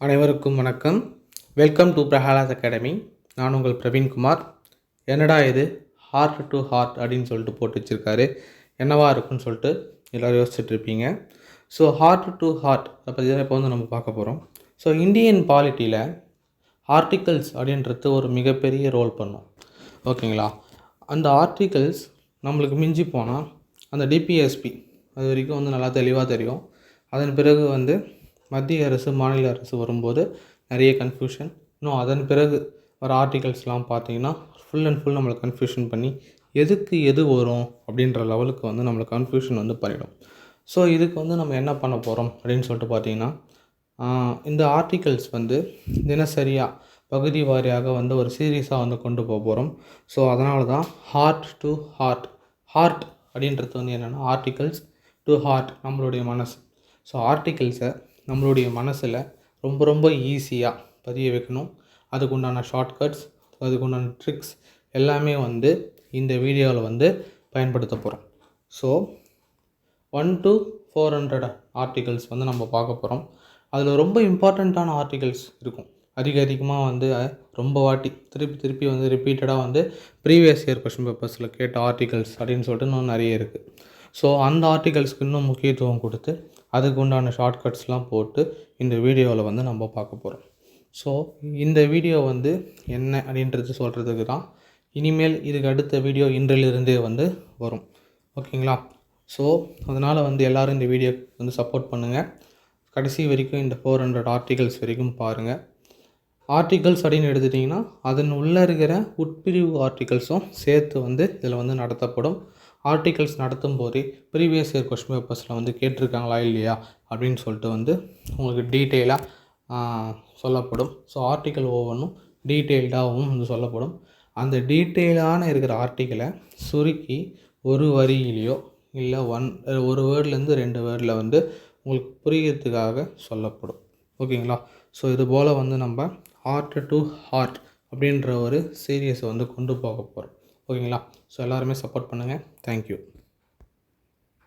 அனைவருக்கும் வணக்கம். Welcome to Prahlad academy. நான் உங்கள் பிரவீன்குமார். என்னடா இது ஹார்ட் டு ஹார்ட் அப்படின்னு சொல்லிட்டு போட்டு வச்சுருக்காரு, என்னவா இருக்குன்னு சொல்லிட்டு எல்லோரும் யோசிச்சுட்டு இருப்பீங்க. ஸோ ஹார்ட் டு ஹார்ட் அதை பற்றி தான் இப்போ வந்து நம்ம பார்க்க போகிறோம். ஸோ இந்தியன் பாலிட்டியில் ஆர்டிகல்ஸ் அப்படின்றது ஒரு மிகப்பெரிய ரோல் பண்ணும். ஓகேங்களா? அந்த ஆர்டிகல்ஸ் நம்மளுக்கு மிஞ்சி போனால் அந்த டிபிஎஸ்பி அது வரைக்கும் வந்து நல்லா தெளிவாக தெரியும். அதன் பிறகு வந்து மத்திய அரசு மாநில அரசு வரும்போது நிறைய கன்ஃபியூஷன். இன்னும் அதன் பிறகு வர ஆர்டிகல்ஸ்லாம் பார்த்தீங்கன்னா ஃபுல் அண்ட் ஃபுல் நம்மளுக்கு கன்ஃபியூஷன் பண்ணி எதுக்கு எது வரும் அப்படின்ற லெவலுக்கு வந்து நம்மளுக்கு கன்ஃபியூஷன் வந்து பண்ணிடும். ஸோ இதுக்கு வந்து நம்ம என்ன பண்ண போகிறோம் அப்படின்னு சொல்லிட்டு பார்த்தீங்கன்னா, இந்த ஆர்டிகல்ஸ் வந்து தினசரியாக பகுதி வாரியாக வந்து ஒரு சீரீஸாக வந்து கொண்டு போக போகிறோம். ஸோ அதனால தான் ஹார்ட் டு ஹார்ட். ஹார்ட் அப்படின்றது வந்து என்னென்னா ஆர்டிகல்ஸ் டு ஹார்ட் நம்மளுடைய மனசு. ஸோ ஆர்டிகல்ஸை நம்மளுடைய மனசில் ரொம்ப ரொம்ப ஈஸியாக பதிய வைக்கணும். அதுக்குண்டான ஷார்ட்கட்ஸ், அதுக்குண்டான ட்ரிக்ஸ் எல்லாமே வந்து இந்த வீடியோவில் வந்து பயன்படுத்த போகிறோம். ஸோ 1 to 400 ஆர்டிகல்ஸ் வந்து நம்ம பார்க்க போகிறோம். அதில் ரொம்ப இம்பார்ட்டண்ட்டான ஆர்டிகல்ஸ் இருக்கும். அதிகமாக வந்து ரொம்ப வாட்டி திருப்பி வந்து ரிப்பீட்டடாக வந்து ப்ரீவியஸ் இயர் கொஸ்டின் பேப்பர்ஸில் கேட்ட ஆர்டிகல்ஸ் அப்படின்னு சொல்லிட்டு இன்னும் நிறைய இருக்குது. ஸோ அந்த ஆர்டிகல்ஸ்க்கு இன்னும் முக்கியத்துவம் கொடுத்து அதுக்கு உண்டான ஷார்ட்கட்ஸ்லாம் போட்டு இந்த வீடியோவில் வந்து நம்ம பார்க்க போகிறோம். ஸோ இந்த வீடியோ வந்து என்ன அப்படின்றது சொல்கிறதுக்கு தான். இனிமேல் இதுக்கு அடுத்த வீடியோ இன்றிலிருந்தே வந்து வரும். ஓகேங்களா? ஸோ அதனால் வந்து எல்லோரும் இந்த வீடியோ வந்து சப்போர்ட் பண்ணுங்கள். கடைசி வரைக்கும் இந்த 400 ஆர்டிகல்ஸ் வரைக்கும் பாருங்கள். ஆர்டிகல்ஸ் அப்படின்னு எடுத்துட்டிங்கன்னா அதன் உள்ளே இருக்கிற உட்பிரிவு ஆர்டிகல்ஸும் சேர்த்து வந்து இதில் வந்து நடத்தப்படும். ஆர்டிகல்ஸ் நடத்தும் போதே ப்ரீவியஸ் இயர் கொஸ்டின் பேப்பர்ஸில் வந்து கேட்டிருக்காங்களா இல்லையா அப்படின்னு சொல்லிட்டு வந்து உங்களுக்கு டீட்டெயிலாக சொல்லப்படும். ஸோ ஆர்டிக்கல் ஒவ்வொன்றும் டீட்டெயில்டாகவும் வந்து சொல்லப்படும். அந்த டீட்டெயிலான இருக்கிற ஆர்டிக்கலை சுருக்கி ஒரு வரியிலையோ இல்லை ஒரு வேர்ட்லேருந்து 2 வேர்டில் வந்து உங்களுக்கு புரியறதுக்காக சொல்லப்படும். ஓகேங்களா? ஸோ இது போல் வந்து நம்ம ஹார்ட் டு ஹார்ட் அப்படின்ற ஒரு சீரியஸை வந்து கொண்டு போக போகிறோம். ஓகேங்களா? ஸோ எல்லாருமே சப்போர்ட் பண்ணுங்கள். தேங்க்யூ.